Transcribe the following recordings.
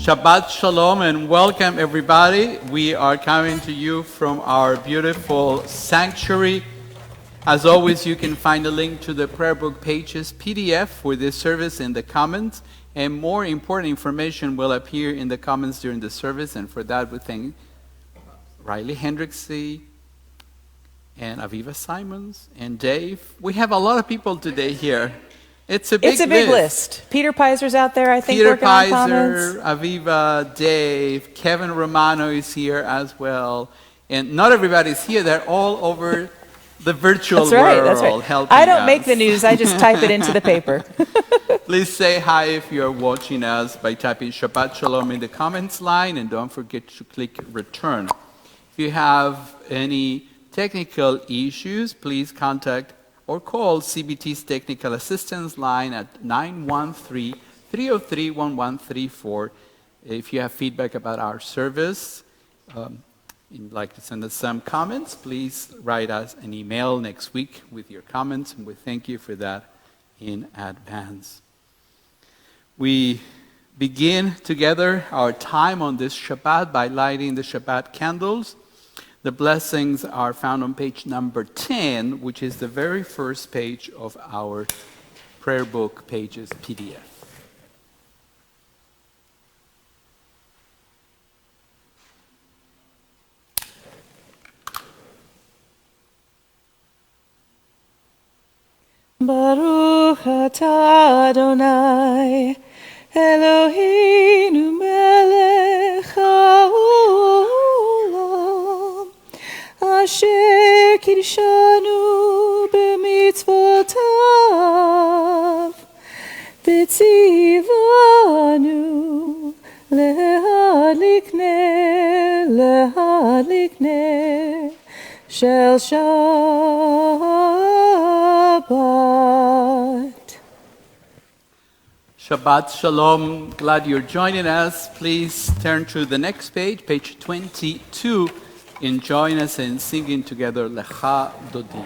Shabbat Shalom and welcome everybody. We are coming to you from our beautiful sanctuary. As always, you can find a link to the prayer book pages PDF for this service in the comments, and more important information will appear in the comments during the service, and for that we thank Riley Hendricksy and Aviva Simons and Dave. We have a lot of people today here. It's a big list. Peter Pizer's out there, I think, Peter working on Pizer, comments. Aviva, Dave, Kevin Romano is here as well. And not everybody's here. They're all over the virtual world That's right. helping I don't us. make the news. I just type it into the paper. Please say hi if you're watching us by typing Shabbat Shalom in the comments line. And don't forget to click return. If you have any technical issues, please contact or call CBT's Technical Assistance line at 913-303-1134. If you have feedback about our service, you'd like to send us some comments, please write us an email next week with your comments, and we thank you for that in advance. We begin together our time on this Shabbat by lighting the Shabbat candles. The blessings are found on page number 10, which is the very first page of our prayer book pages PDF. Baruch atah Adonai, Eloheinu melech haolam, Asher kidshanu b'mitzvotav, v'tzivanu lehadlikneh shel Shabbat. Shabbat Shalom. Glad you're joining us. Please turn to the next page, page 22, and join us in singing together Lecha Dodi.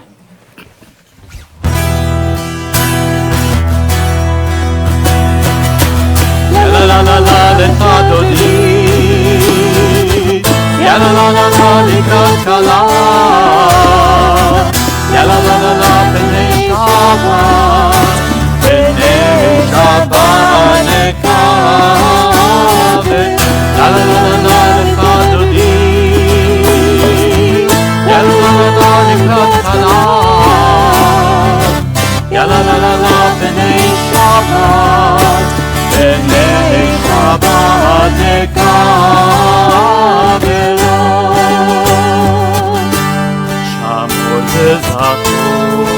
La la la la la Lecha Dodi, Ya la la la la Likrat Kala, Ya la la la la B'nei Shabbat, B'nei Shabbat Nekabe, La la la la la Lecha Dodi, Ya la la la la Likrat Kala, Ya la la la la B'nei Shabbat, B'nei Shabbat Nekabe, Shamor Zezachor,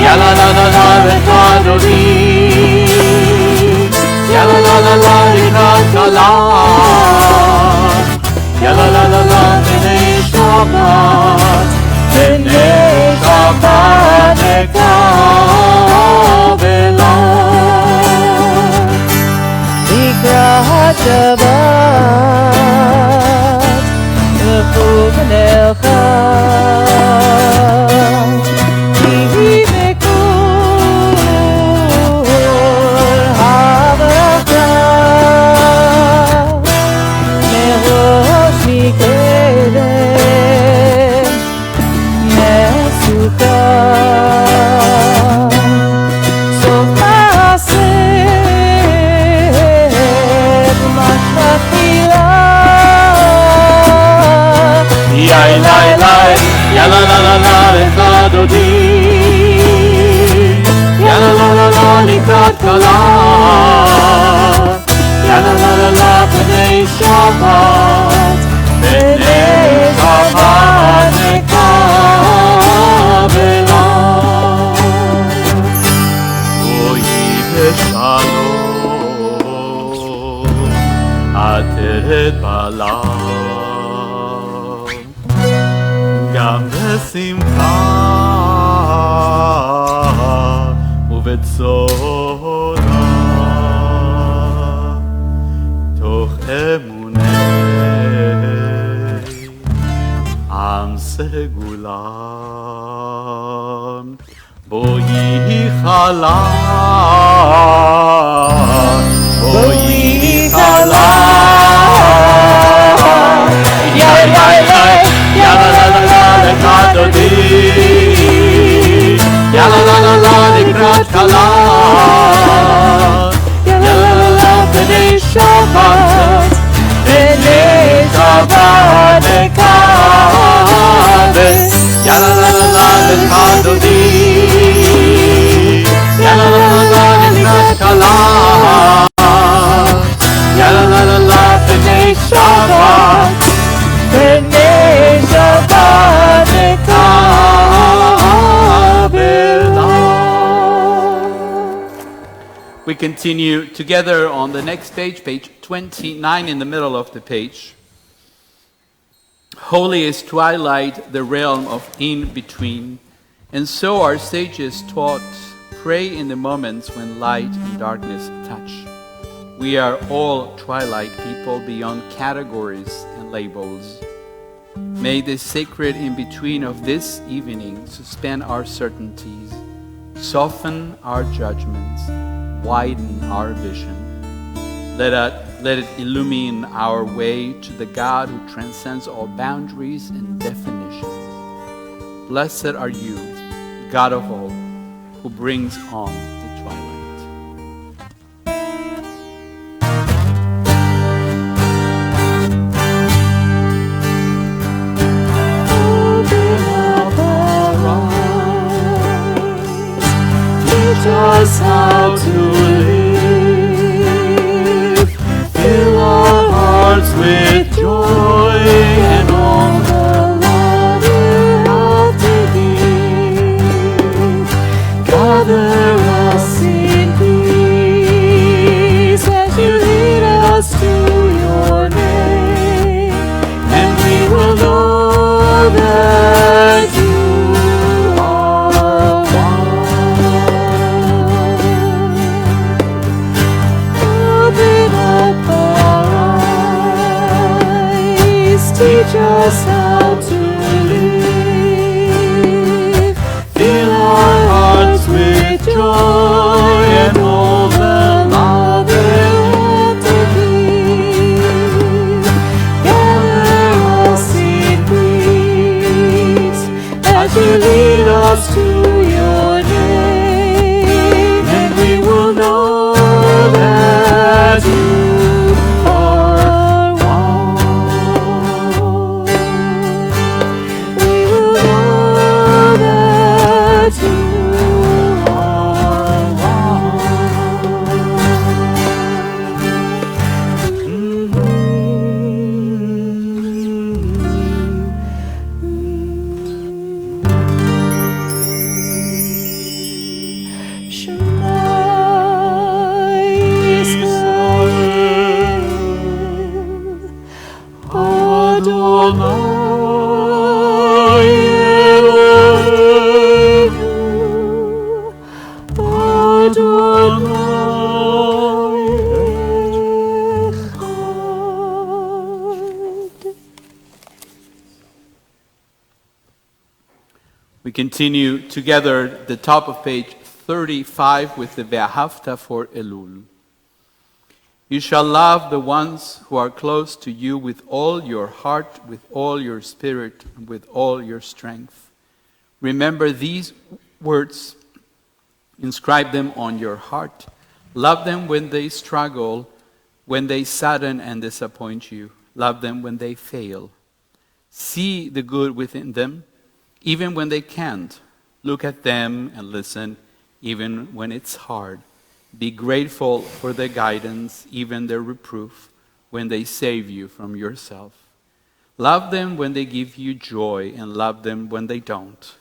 Ya la la la la Lecha Dodi, Ya la la la la Likrat Kala, Ya la la la la B'nei Shabbat, B'nei Shabbat Nekabela. Likrat Shabbat, Lechu v'nelcha, Ya la la la la Lecha Dodi, Ya la la la la Likrat Kala, Ya la la la la B'nei Shabbat, B'nei Shabbat Nekabela. בשמחה ובצונה תוך אמוני עם סגולם בואי חלה בואי חלה לקראת דודי יאללה לה לה לה לקראת כלה יאללה לה לה בני שבת נקווה יאללה לה לה לה לקראת דודי יאללה לה לה לה לקראת כלה יאללה לה לה לה בני שבת We continue together on the next page, page 29 in the middle of the page. Holy is twilight, the realm of in-between. And so our sages taught, pray in the moments when light and darkness touch. We are all twilight people beyond categories and labels. May the sacred in-between of this evening suspend our certainties, soften our judgments, widen our vision. Let it illumine our way to the God who transcends all boundaries and definitions. Blessed are you, God of all, who brings on the twilight. Teach us how to live, fill our hearts with joy and all the love you have to give. Gather us in peace as you lead us to your name, and we will know that you teach us how to live, fill our hearts with joy and all the love you have to give. Gather us in peace as you lead us to your name, and we will know that you continue together the top of page 35 with the Ve'ahavta for Elul. You shall love the ones who are close to you with all your heart, with all your spirit, and with all your strength. Remember these words, inscribe them on your heart. Love them when they struggle, when they sadden and disappoint you. Love them when they fail. See the good within them, even when they can't. Look at them and listen, even when it's hard. Be grateful for their guidance, even their reproof, when they save you from yourself. Love them when they give you joy, and love them when they don't.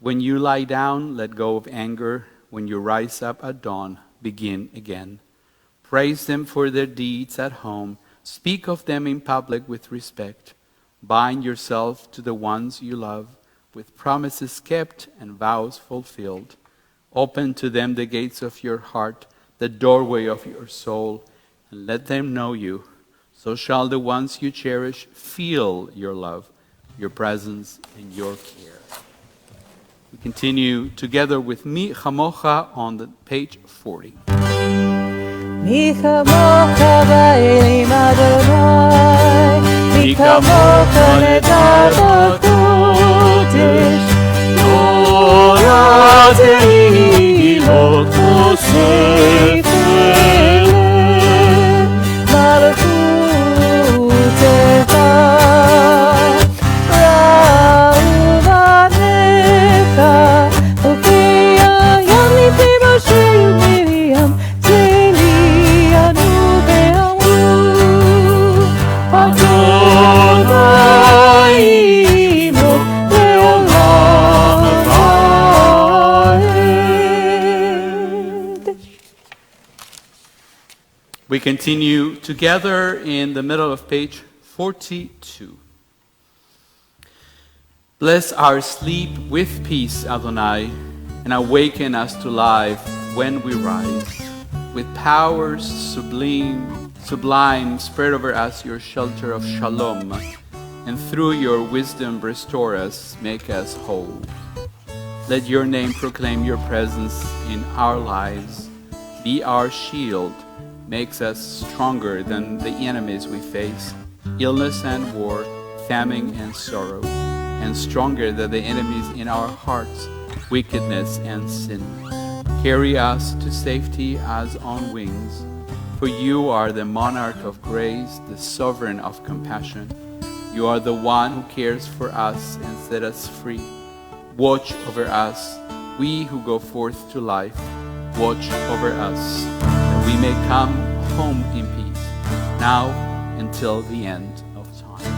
When you lie down, let go of anger. When you rise up at dawn, begin again. Praise them for their deeds at home. Speak of them in public with respect. Bind yourself to the ones you love with promises kept and vows fulfilled. Open to them the gates of your heart, the doorway of your soul, and let them know you. So shall the ones you cherish feel your love, your presence, and your care. We continue together with Mi Chamocha on the page 40. מי כמוך באלים אדוני, מי כמוך נדע בקודש, תורה תהילות מוסיף אליהם, מלכותך ראו בניך, הופיע ים מפי משה ומרים, We continue together in the middle of page 42. Bless our sleep with peace, Adonai, and awaken us to life when we rise. With powers sublime, spread over us your shelter of shalom, and through your wisdom restore us, make us whole. Let your name proclaim your presence in our lives. Be our shield, makes us stronger than the enemies we face, illness and war, famine and sorrow, and stronger than the enemies in our hearts, wickedness and sin. Carry us to safety as on wings, for you are the monarch of grace, the sovereign of compassion. You are the one who cares for us and set us free. Watch over us, we who go forth to life. Watch over us, that we may come home in peace, now until the end of time.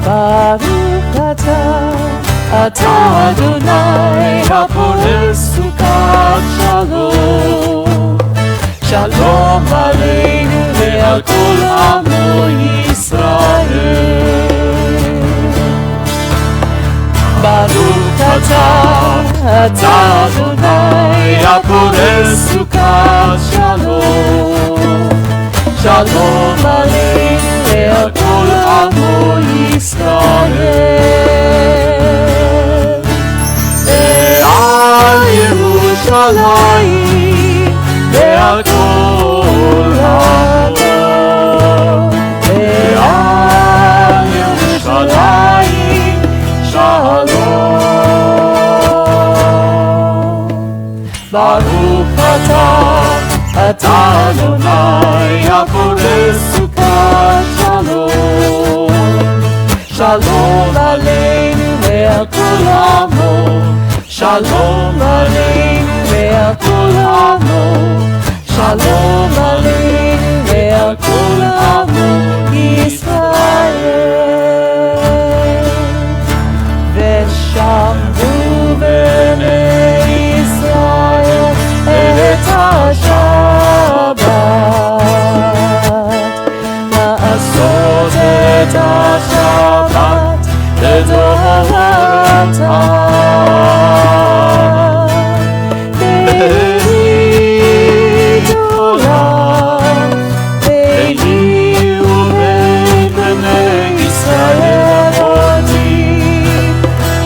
Baruch atah Adonai hapoleh sukat shalom, shalom aleinu ve'al kol amo Yisrael. Baruch atah Adonai hapoleh sukat shalom, shalom aleinu ve'al kol amo Yisrael. Ve'al Yerushalayim ve'al kol amo, ve'al Yerushalayim shalom. Baruch atah Adonai hapoleh sukat shalom, shalom aleinu ve'al kol amo, shalom aleinu ve'al kol amo, shalom aleinu ve'al kol amo Yisrael. ושמרו בני ישראל את השבת, לעשות את השבת לדורותיו. ברית עולם ביני ובין בני ישראל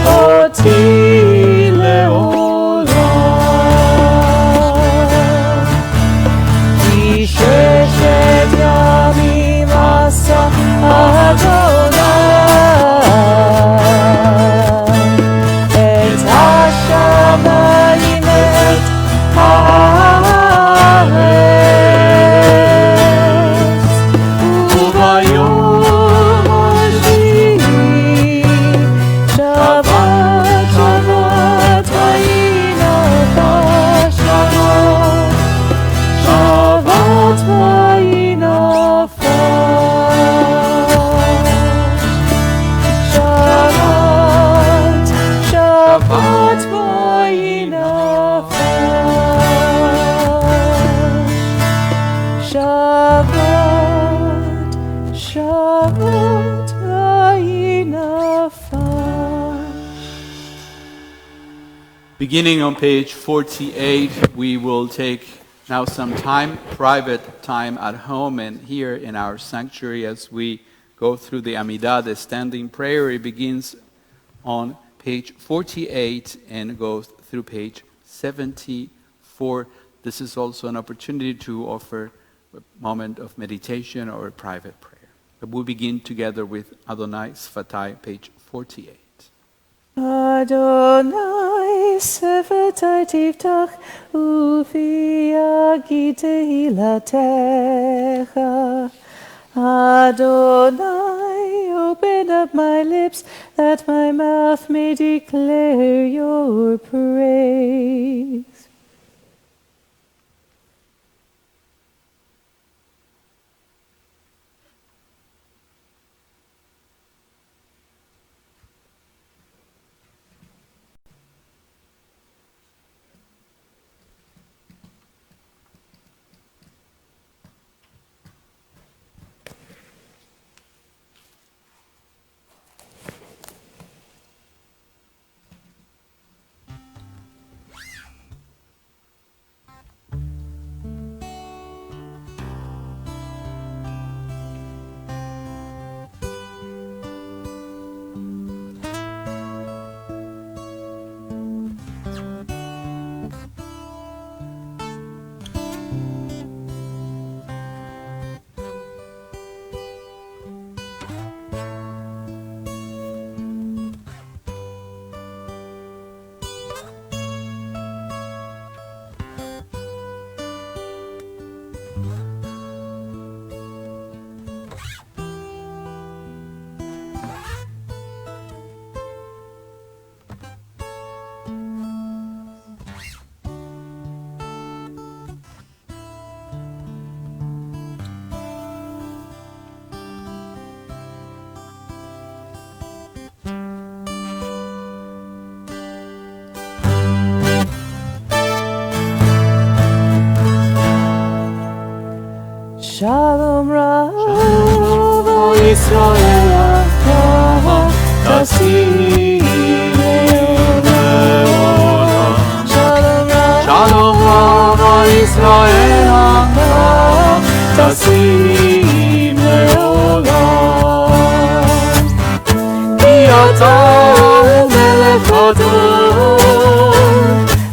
אותי לעולם. כי ששת ימים עשה אדוני את השמיים ואת הארץ, וביום השביעי שבת שבת ויהי נפש שלום, שבת ויהי נפש, שבת שבת ויהי נפש, שבת שבת ויהי נפש. Beginning on page 48, we will take now some time, private time at home and here in our sanctuary as we go through the Amidah, the standing prayer. It begins on page 48 and goes through page 74. This is also an opportunity to offer a moment of meditation or a private prayer. But we'll begin together with Adonai Sfatai, page 48. Adonai Sfatai tiftach ufi yagid tehilatecha. Adonai, open up my lips, that my mouth may declare your praise. Shalom Rav Yisrael Ata Tassim Leolam. Shalom Rav Yisrael Ata Tassim Leolam. Ki Ata Melech Adon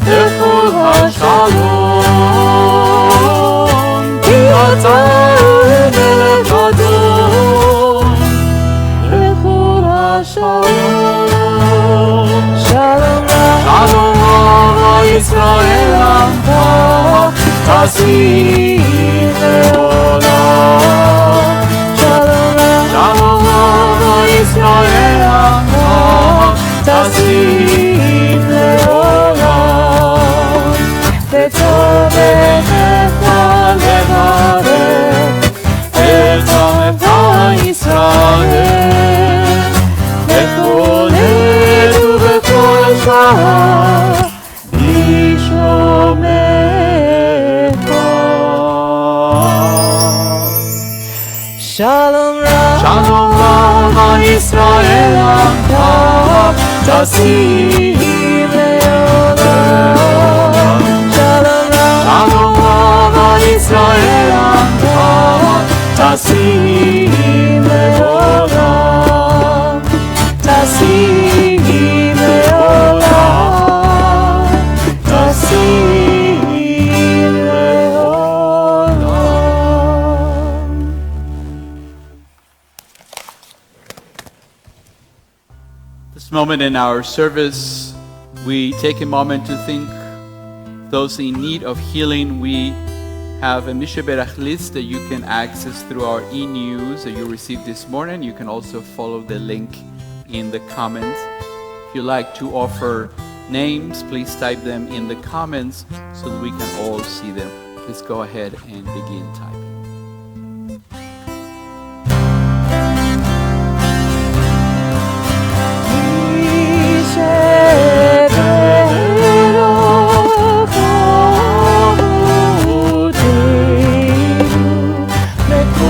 Lechol HaShalom. Ki Ata Melech Adon Lechol HaShalom. Shalom Rav Yisrael Ata Tassim Leolam. Shalom Rav Yisrael Ata Tassim Leolam. V'tovecha levarech et amcha Yisrael bechol עת ובכל שעה לשלומך. Shalom Rav Yisrael Ata Tassim Leolam. Shalom Rav Yisrael Ata Tassim Leolam. Tassim Leolam. Tassim Leolam. This moment in our service, we take a moment to think those in need of healing. We have a Misha Berach list that you can access through our e-news that you received this morning. You can also follow the link in the comments. If you like to offer names, please type them in the comments so that we can all see them. Please go ahead and begin typing. Thank you.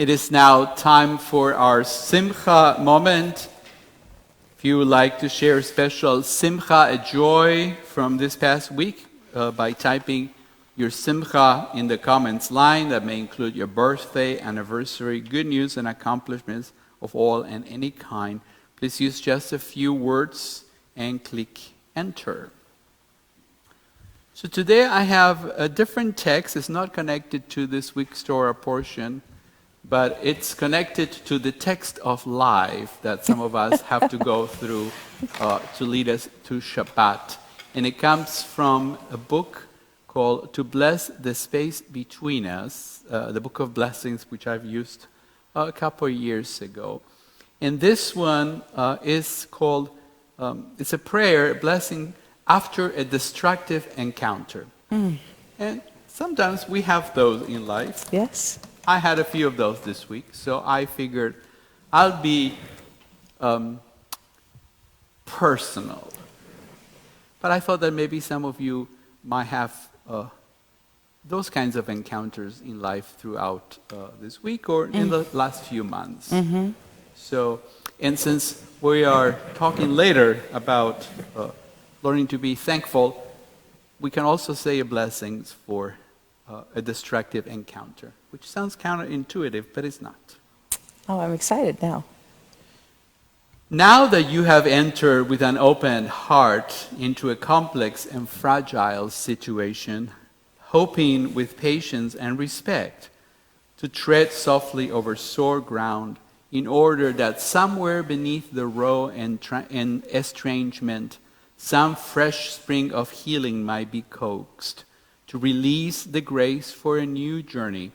It is now time for our Simcha moment. If you would like to share a special Simcha, a joy from this past week, by typing your Simcha in the comments line. That may include your birthday, anniversary, good news, and accomplishments of all and any kind. Please use just a few words and click Enter. So today I have a different text. It's not connected to this week's Torah portion, but it's connected to the text of life that some of us have to go through to lead us to Shabbat. And it comes from a book called To Bless the Space Between Us, the Book of Blessings, which I've used a couple of years ago. And this one is called, it's a prayer, a blessing after a destructive encounter. And sometimes we have those in life. Yes. I had a few of those this week, so I figured I'll be personal. But I thought that maybe some of you might have those kinds of encounters in life throughout this week or in the last few months. So, and since we are talking later about learning to be thankful, we can also say a blessings for a destructive encounter, which sounds counterintuitive, but it's not. Oh, I'm excited now. Now that you have entered with an open heart into a complex and fragile situation, hoping with patience and respect to tread softly over sore ground in order that somewhere beneath the raw and estrangement, some fresh spring of healing might be coaxed to release the grace for a new journey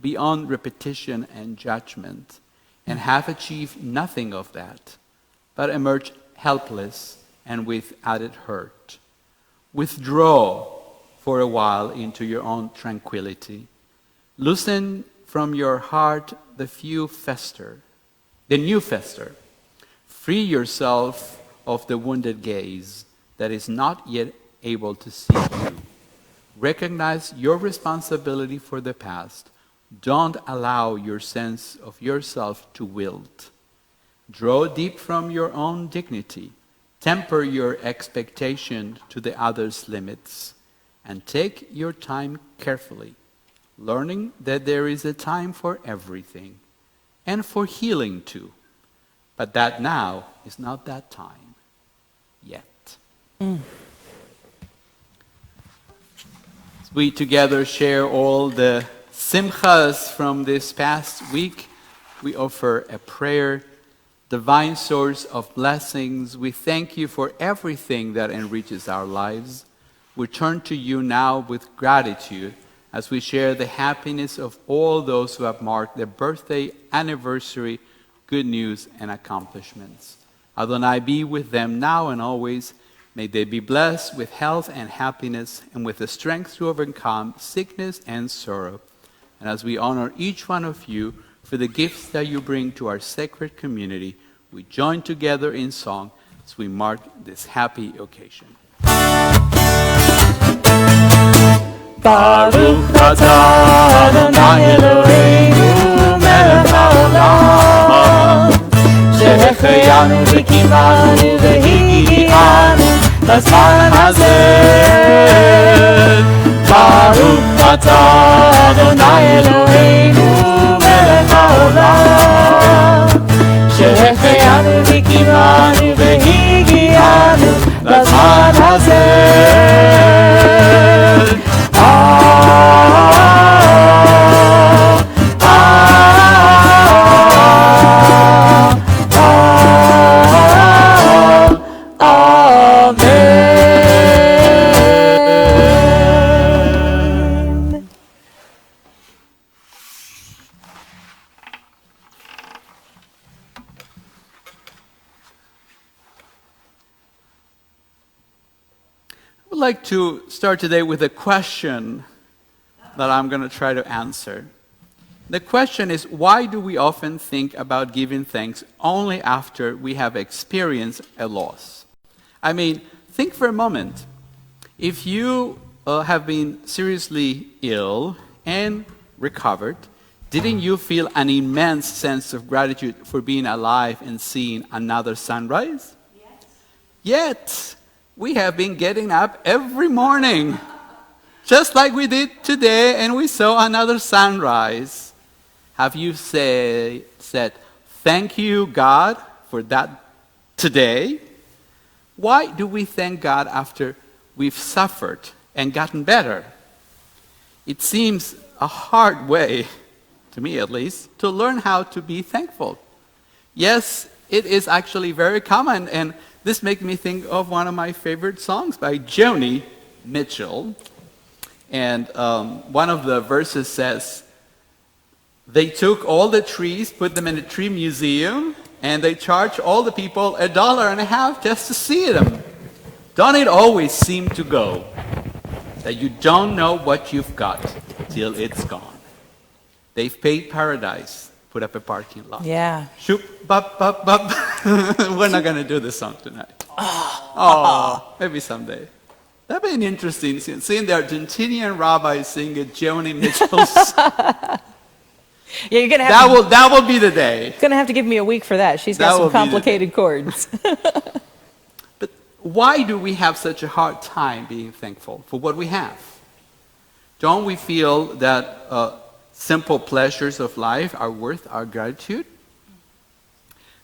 beyond repetition and judgment, and have achieved nothing of that, but emerge helpless and with added hurt. Withdraw for a while into your own tranquility. Loosen from your heart the new fester. Free yourself of the wounded gaze that is not yet able to see you. Recognize your responsibility for the past. Don't allow your sense of yourself to wilt. Draw deep from your own dignity. Temper your expectation to the other's limits. And take your time carefully, learning that there is a time for everything, and for healing too. But that now is not that time yet. As we together share all the simchas from this past week, we offer a prayer. Divine source of blessings, we thank you for everything that enriches our lives. We turn to you now with gratitude as we share the happiness of all those who have marked their birthday, anniversary, good news, and accomplishments. Adonai, be with them now and always. May they be blessed with health and happiness and with the strength to overcome sickness and sorrow. And as we honor each one of you for the gifts that you bring to our sacred community, we join together in song as we mark this happy occasion. Baruch atah Adonai Eloheinu melech haolam שהחיינו וקיימנו והגיענו לזמן הזה. ברוך אתה אדוני אלוהינו מלך העולם שהחיינו וקיימנו והגיענו לזמן הזה. I would like to start today with a question that I'm going to try to answer. The question is, why do we often think about giving thanks only after we have experienced a loss? I mean, think for a moment. If you have been seriously ill and recovered, Didn't you feel an immense sense of gratitude for being alive and seeing another sunrise? Yes. Yet, we have been getting up every morning, just like we did today, and we saw another sunrise. Have you said, thank you, God, for that today? Why do we thank God after we've suffered and gotten better? It seems a hard way, to me at least, to learn how to be thankful. Yes, it is actually very common, and this makes me think of one of my favorite songs by Joni Mitchell. And one of the verses says, they took all the trees, put them in a tree museum, and they charged all the people $1.50 just to see them. Don't it always seem to go that you don't know what you've got till it's gone? They've paid paradise, put up a parking lot. Yeah. Shoop, bop, bop, bop. We're not going to do this song tonight. Oh, maybe someday. That'd be an interesting scene. Seeing the Argentinian rabbi sing a Joni Mitchell song. Yeah, you're gonna have that will be the day. gonna have to give me a week for that. She's got some complicated chords. But why do we have such a hard time being thankful for what we have? Don't we feel that simple pleasures of life are worth our gratitude?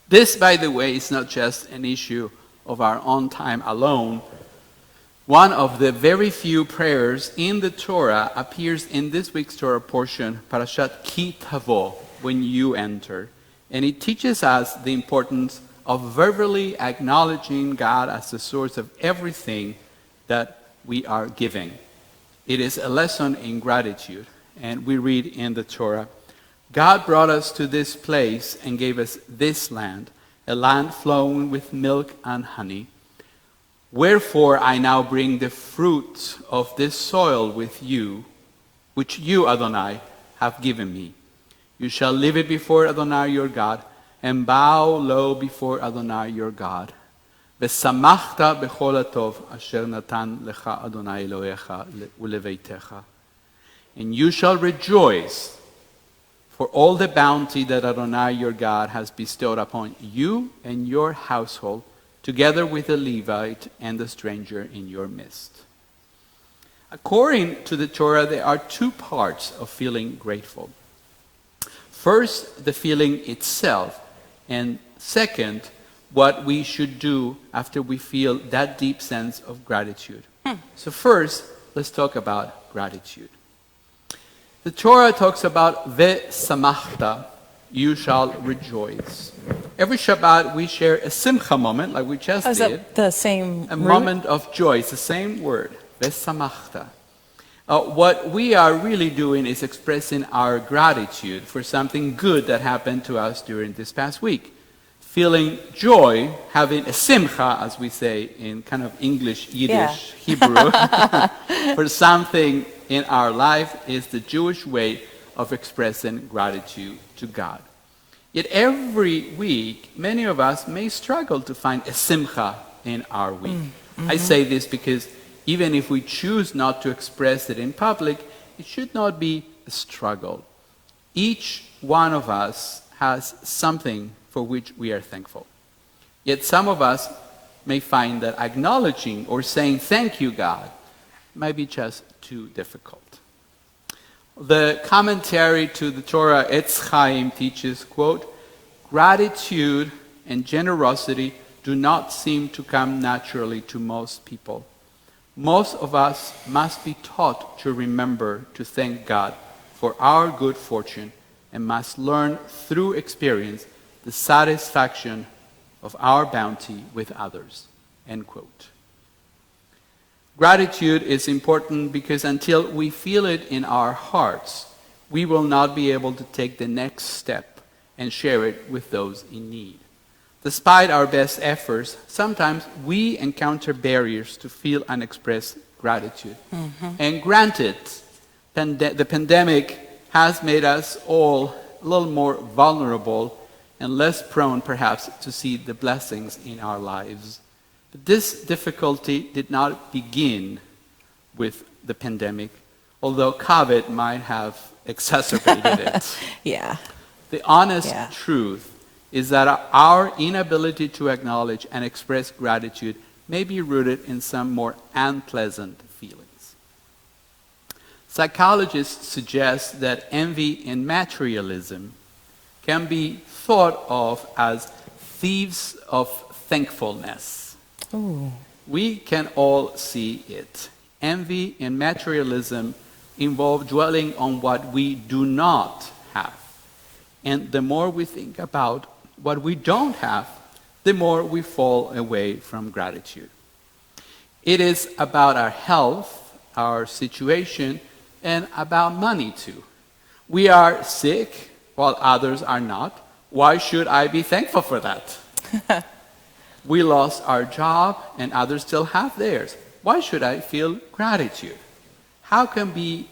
This, by the way, is not just an issue of our own time alone. One of the very few prayers in the Torah appears in this week's Torah portion, Parashat Ki Tavo, when you enter. And it teaches us the importance of verbally acknowledging God as the source of everything that we are giving. It is a lesson in gratitude. And we read in the Torah, God brought us to this place and gave us this land, a land flowing with milk and honey. Wherefore I now bring the fruit of this soil with you, which you, Adonai, have given me. You shall leave it before Adonai your God, and bow low before Adonai your God. V'samachta b'chol hatov asher natan lecha Adonai Elohecha uleveitecha. And you shall rejoice for all the bounty that Adonai your God has bestowed upon you and your household, together with the Levite and the stranger in your midst. According to the Torah, there are two parts of feeling grateful. First, the feeling itself, and second, what we should do after we feel that deep sense of gratitude. So first, let's talk about gratitude. The Torah talks about ve'samachta, you shall rejoice. Every Shabbat we share a simcha moment, like we just Is did. that the same A root? moment of joy. It's the same word, ve'samachta. What we are really doing is expressing our gratitude for something good that happened to us during this past week. Feeling joy, having a simcha, as we say in kind of English, Yiddish, Hebrew, for something in our life is the Jewish way of expressing gratitude to God. Yet every week, many of us may struggle to find a simcha in our week. I say this because even if we choose not to express it in public, it should not be a struggle. Each one of us has something for which we are thankful. Yet some of us may find that acknowledging or saying thank you, God, might be just too difficult. The commentary to the Torah, Etz Chaim, teaches, quote, gratitude and generosity do not seem to come naturally to most people. Most of us must be taught to remember to thank God for our good fortune and must learn through experience the satisfaction of our bounty with others, end quote. Gratitude is important because until we feel it in our hearts, we will not be able to take the next step and share it with those in need. Despite our best efforts, sometimes we encounter barriers to feel and express gratitude. And granted, the pandemic has made us all a little more vulnerable and less prone, perhaps, to see the blessings in our lives. But this difficulty did not begin with the pandemic although covet might have exacerbated it. Yeah. The honest Yeah. truth is that our inability to acknowledge and express gratitude may be rooted in some more unpleasant feelings. Psychologists suggest that envy and materialism can be thought of as thieves of thankfulness. Ooh. We can all see it. Envy and materialism involve dwelling on what we do not have. And the more we think about what we don't have, the more we fall away from gratitude. It is about our health, our situation, and about money too. We are sick while others are not. Why should I be thankful for that? We lost our job and others still have theirs. Why should I feel gratitude? How can we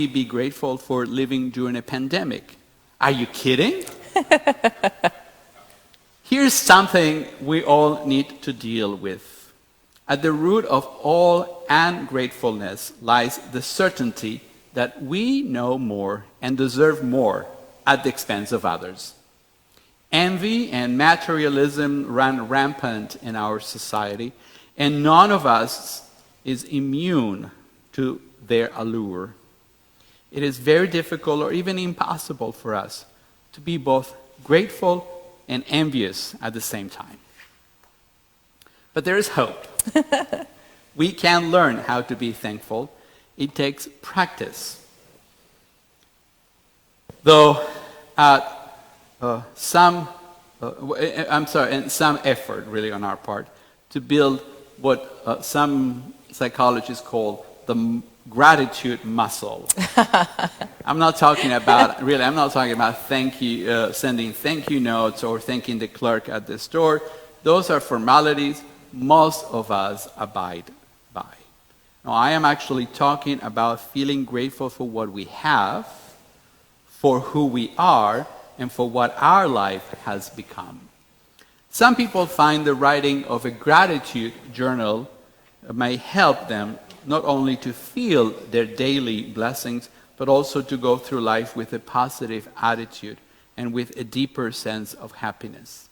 be grateful for living during a pandemic? Are you kidding? Here's something we all need to deal with. At the root of all ungratefulness lies the certainty that we know more and deserve more at the expense of others. Envy and materialism run rampant in our society, and none of us is immune to their allure. It is very difficult or even impossible for us to be both grateful and envious at the same time. But there is hope. We can learn how to be thankful. It takes practice. Though some effort really on our part to build what some psychologists call the gratitude muscle. I'm not talking about sending thank you notes or thanking the clerk at the store. Those are formalities most of us abide by. Now, I am actually talking about feeling grateful for what we have, for who we are, and for what our life has become. Some people find the writing of a gratitude journal may help them not only to feel their daily blessings, but also to go through life with a positive attitude and with a deeper sense of happiness.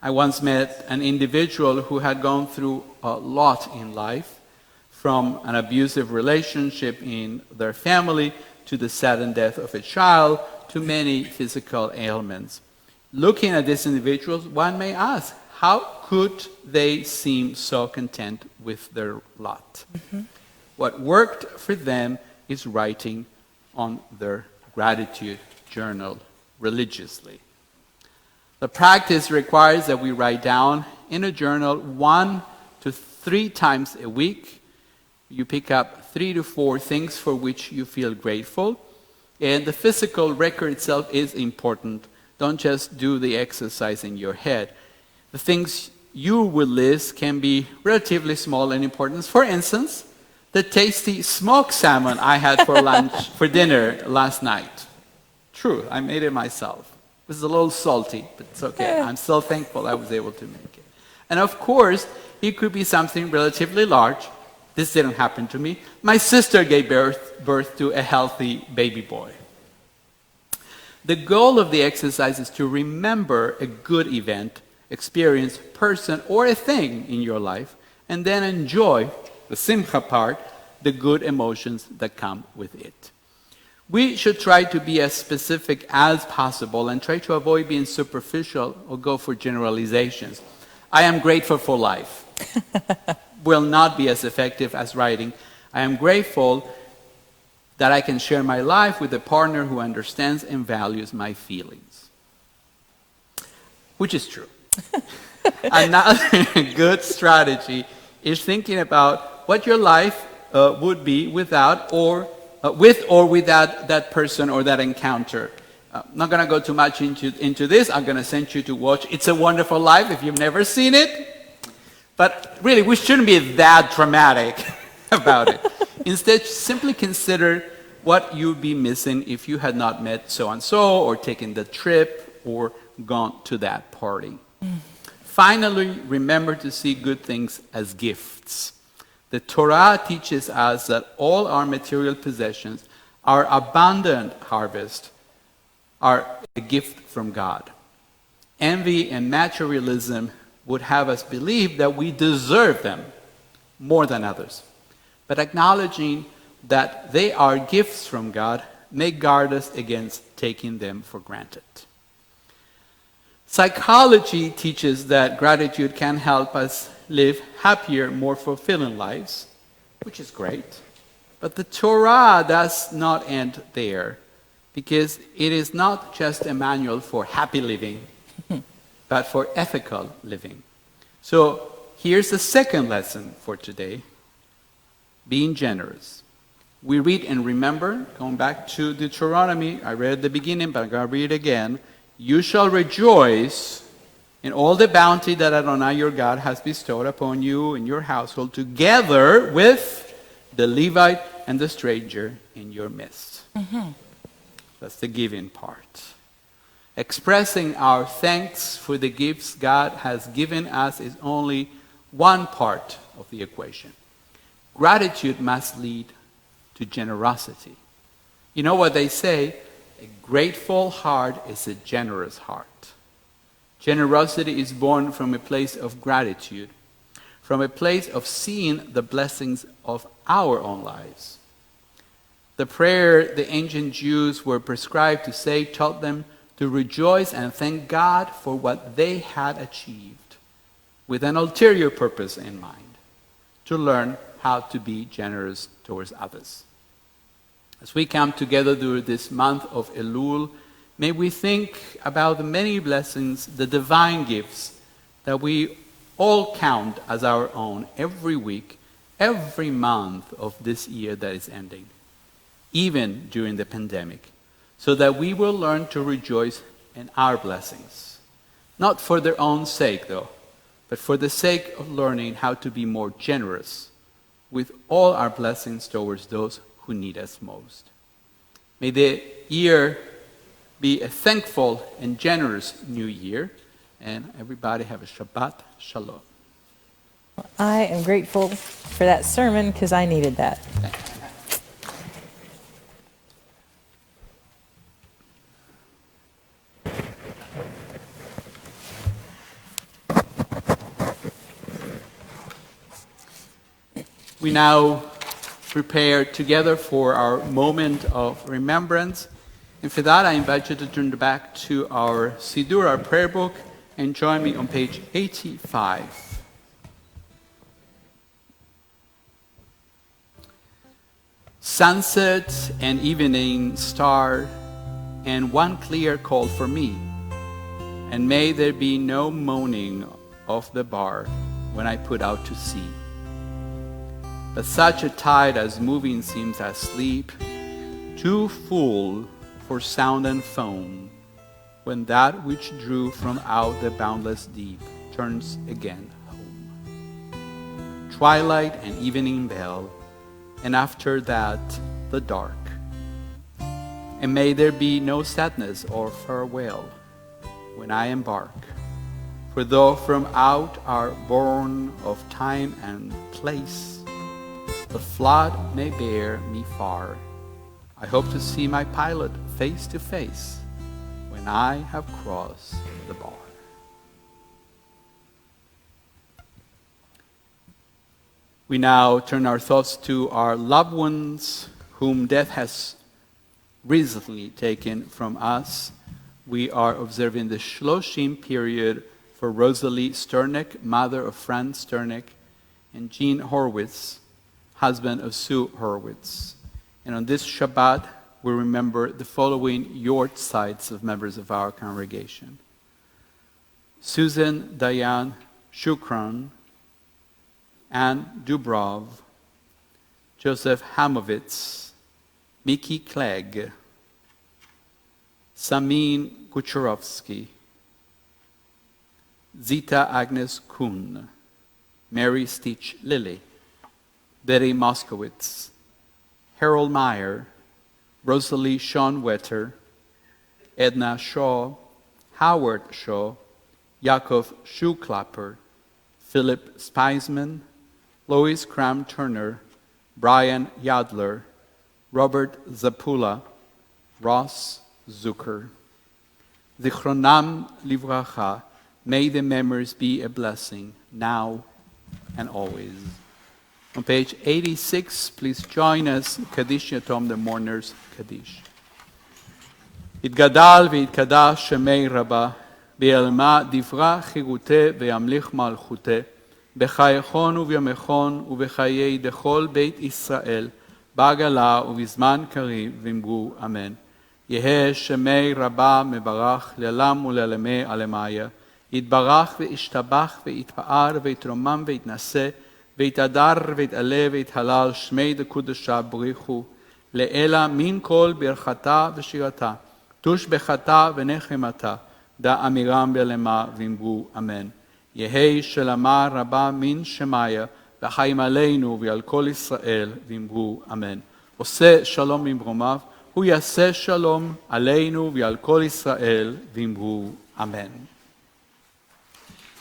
I once met an individual who had gone through a lot in life, from an abusive relationship in their family to the sudden death of a child to many physical ailments. Looking at these individuals, one may ask, how could they seem so content with their lot? Mm-hmm. What worked for them is writing on their gratitude journal religiously. The practice requires that we write down in a journal 1 to 3 times a week. You pick up 3 to 4 things for which you feel grateful. And the physical record itself is important. Don't just do the exercise in your head. The things you will list can be relatively small in importance. For instance, the tasty smoked salmon I had for dinner last night. True, I made it myself. It was a little salty, but it's okay. I'm still thankful I was able to make it. And of course, it could be something relatively large. This didn't happen to me. My sister gave birth to a healthy baby boy. The goal of the exercise is to remember a good event, experience, person, or a thing in your life, and then enjoy, the simcha part, the good emotions that come with it. We should try to be as specific as possible and try to avoid being superficial or go for generalizations. I am grateful for life. Will not be as effective as writing, I am grateful that I can share my life with a partner who understands and values my feelings. Which is true. Another good strategy is thinking about what your life would be without or without that person or that encounter. I'm not going to go too much into this. I'm going to send you to watch It's a Wonderful Life if you've never seen it. But really, we shouldn't be that dramatic about it. Instead, simply consider what you'd be missing if you had not met so-and-so or taken the trip or gone to that party. Finally, remember to see good things as gifts. The Torah teaches us that all our material possessions, our abundant harvest, are a gift from God. Envy and materialism would have us believe that we deserve them more than others. But acknowledging that they are gifts from God may guard us against taking them for granted. Psychology teaches that gratitude can help us live happier, more fulfilling lives, which is great. But the Torah does not end there, because it is not just a manual for happy living, but for ethical living. So here's the second lesson for today: being generous. We read and remember, going back to Deuteronomy, I read at the beginning, but I'm going to read it again. You shall rejoice in all the bounty that Adonai your God has bestowed upon you and your household, together with the Levite and the stranger in your midst. That's the giving part. Expressing our thanks for the gifts God has given us is only one part of the equation. Gratitude must lead to generosity. You know what they say? A grateful heart is a generous heart. Generosity is born from a place of gratitude, from a place of seeing the blessings of our own lives. The prayer the ancient Jews were prescribed to say taught them to rejoice and thank God for what they had achieved, with an ulterior purpose in mind: to learn how to be generous towards others. As we come together during this month of Elul, may we think about the many blessings, the divine gifts that we all count as our own every week, every month of this year that is ending, even during the pandemic, so that we will learn to rejoice in our blessings. Not for their own sake, though, but for the sake of learning how to be more generous with all our blessings towards those who need us most. May the year be a thankful and generous new year, and everybody have a Shabbat Shalom. I am grateful for that sermon because I needed that. We now prepare together for our moment of remembrance. And for that, I invite you to turn back to our Siddur, our prayer book, and join me on page 85. Sunset and evening star, and one clear call for me. And may there be no moaning of the bar when I put out to sea. But such a tide as moving seems asleep, too full for sound and foam, when that which drew from out the boundless deep turns again home. Twilight and evening bell, and after that the dark. And may there be no sadness or farewell when I embark. For though from out our bourne of time and place, the flood may bear me far, I hope to see my pilot face to face when I have crossed the bar. We now turn our thoughts to our loved ones whom death has recently taken from us. We are observing the Shloshim period for Rosalie Sternick, mother of Franz Sternick, and Jean Horwitz, husband of Sue Horwitz. And on this Shabbat, we remember the following yortzites of members of our congregation: Susan Dayan Shukran, Anne Dubrov, Joseph Hamovitz, Miki Clegg, Samin Kucherovsky, Zita Agnes Kuhn, Mary Stitch Lilly, Betty Moskowitz, Harold Meyer, Rosalie Sean Wetter, Edna Shaw, Howard Shaw, Yakov Schuklapper, Philip Speisman, Lois Cram Turner, Brian Yadler, Robert Zapula, Ross Zucker. Zichronam livracha. May the memories be a blessing, now and always. On page 86, please join us, Kaddish Yatom, the mourners Kaddish. Itgadal v'itkadosh shemei Rabbah, be'elma divra chirute ve'yamlich malchute, b'chayechon u'vyamechon u'b'chayei dechol beit Israel, ba'gala u'bizman kariv v'imru amen. Yeheh shemei Rabbah mebarach le'alam u'le'alamei alemaya, יתברך וישתבח ויתפאר ויתרומם ויתנשא ויתהדר ויתעלה ויתהלל שמי דקודשה בריחו לאלה מן כל ברכתה ושירתה תושבחתה ונחמתה דא אמירם בלמה ואמרו אמן. יהי שלמה רבה מן שמיה וחיים עלינו ועל כל ישראל ואמרו אמן. עושה שלום ממרומיו הוא יעשה שלום עלינו ועל כל ישראל ואמרו אמן.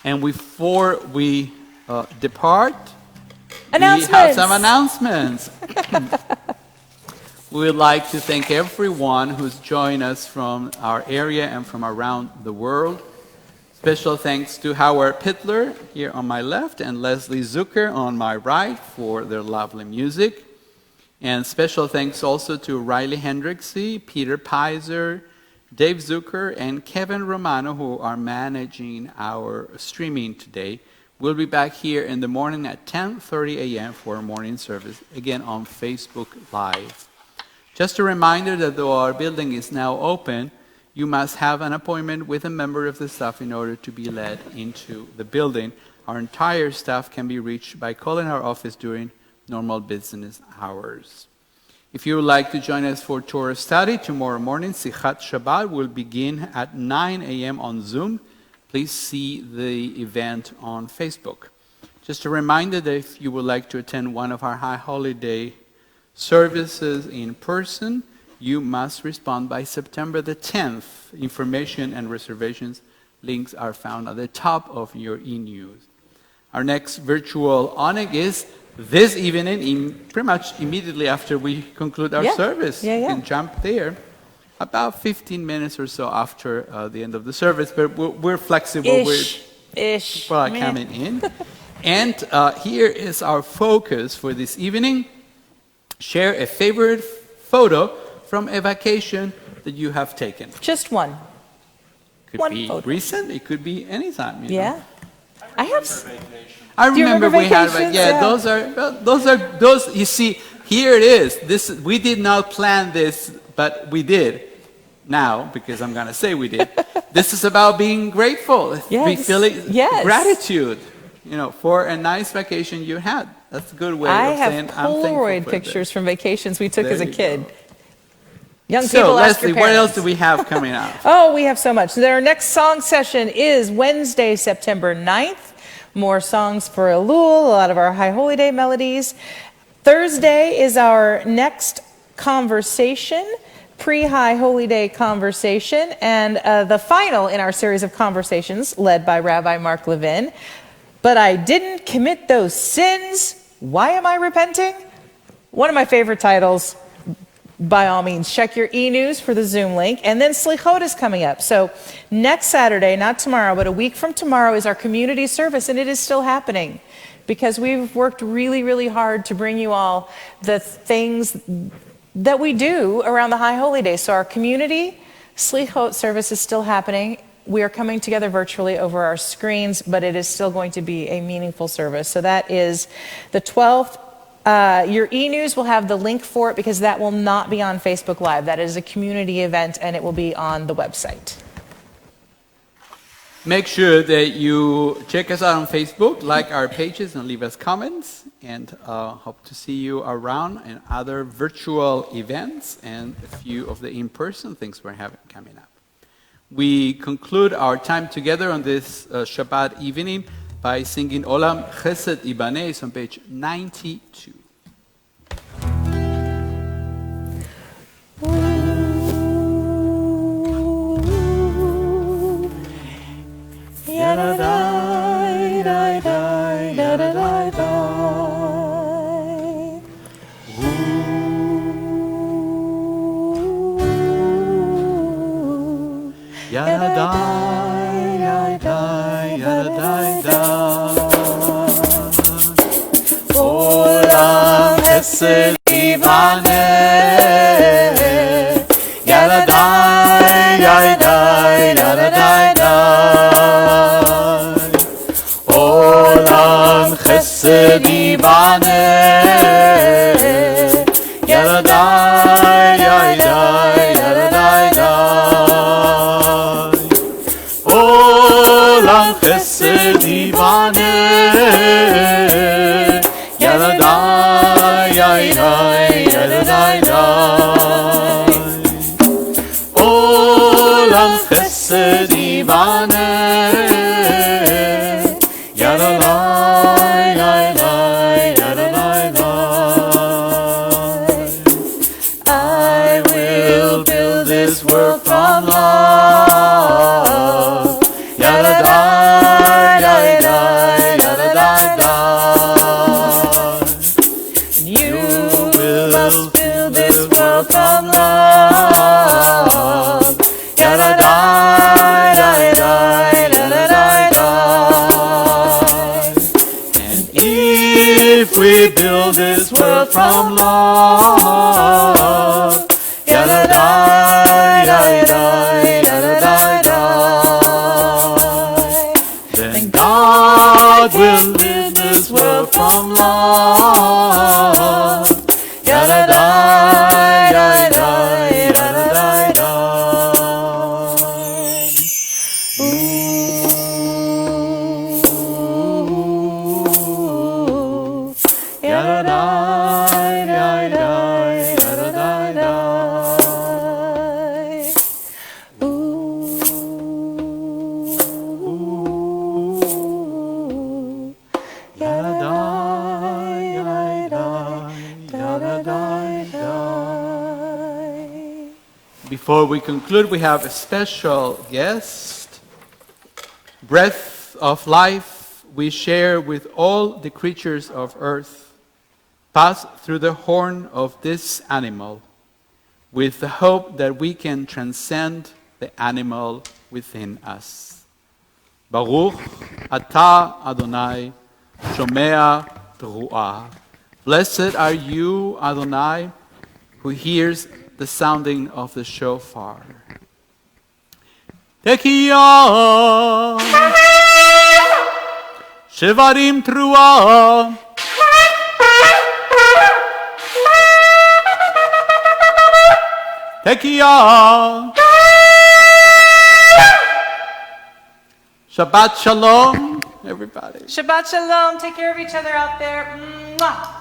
And before we depart, we have some announcements. We would like to thank everyone who's joined us from our area and from around the world. Special thanks to Howard Pittler here on my left and Leslie Zucker on my right for their lovely music. And special thanks also to Riley Hendricksy, Peter Pizer, Dave Zucker, and Kevin Romano, who are managing our streaming today. We'll be back here in the morning at 10:30 a.m. for a morning service, again on Facebook Live. Just a reminder that though our building is now open, you must have an appointment with a member of the staff in order to be led into the building. Our entire staff can be reached by calling our office during normal business hours. If you would like to join us for Torah study tomorrow morning, Sichat Shabbat will begin at 9 a.m. on Zoom. Please see the event on Facebook. Just a reminder that if you would like to attend one of our high holiday services in person, you must respond by September the 10th. Information and reservations links are found at the top of your e-news. Our next virtual oneg is this evening, pretty much immediately after we conclude our service. You can jump there. About 15 minutes or so after the end of the service, but we're flexible. People are coming in. And here is our focus for this evening. Share a favorite photo from a vacation that you have taken. Just one. Could be recent. It could be anytime. You know? I have. I remember we had, those. You see, here it is. We did not plan this, but we did. Now, because I'm going to say we did. This is about being grateful, feeling gratitude, for a nice vacation you had. That's a good way of saying I'm thankful. I have Polaroid pictures from vacations we took as a kid. Go. Young people, ask Leslie, your parents. what else do we have coming up? Oh, we have so much. Our next song session is Wednesday, September 9th. More songs for Elul, a lot of our High Holy Day melodies. Thursday is our next conversation, pre-High Holy Day conversation, and the final in our series of conversations led by Rabbi Mark Levin. But I didn't commit those sins. Why am I repenting? One of my favorite titles. By all means, check your e-news for the Zoom link. And then Slichot is coming up. So next Saturday, not tomorrow, but a week from tomorrow is our community service, and it is still happening because we've worked really, really hard to bring you all the things that we do around the High Holy Day. So our community Slichot service is still happening. We are coming together virtually over our screens, but it is still going to be a meaningful service. So that is the 12th. Your e-news will have the link for it because that will not be on Facebook Live. That is a community event and it will be on the website. Make sure that you check us out on Facebook, like our pages and leave us comments, and hope to see you around in other virtual events and a few of the in-person things we're having coming up. We conclude our time together on this Shabbat evening by singing Olam Chesed Ibaneh. It's on page 92. Da da da da da da da da. chesed ivane Yaladai, yaladai, yaladai, yaladai Olam chesed ivane Yaladai, yaladai, yaladai, yaladai Olam chesed ivane Yaladai, yaladai, yaladai, yaladai Olam chesed ivane Yaladai, yaladai, yaladai, yaladai I will build this world from love Yaladai, yaladai, yaladai, yaladai You will build this world from love Yaladai, yaladai, yaladai, yaladai And if we build this world from love Yaladai, yaladai, yaladai, yaladai Then God will build this world from love Yaladai, yaladai, yaladai, Yaladai, yaladai, yaladai, Before we conclude, we have a special guest. Breath of life we share with all the creatures of earth. Pass through the horn of this animal with the hope that we can transcend the animal within us. Baruch atah Adonai, shomea teruah. Blessed are you, Adonai, who hears the sounding of the shofar. Tekiah, shevarim teruah. Tekiah. Shabbat shalom, everybody. Shabbat shalom. Take care of each other out there. Mwah.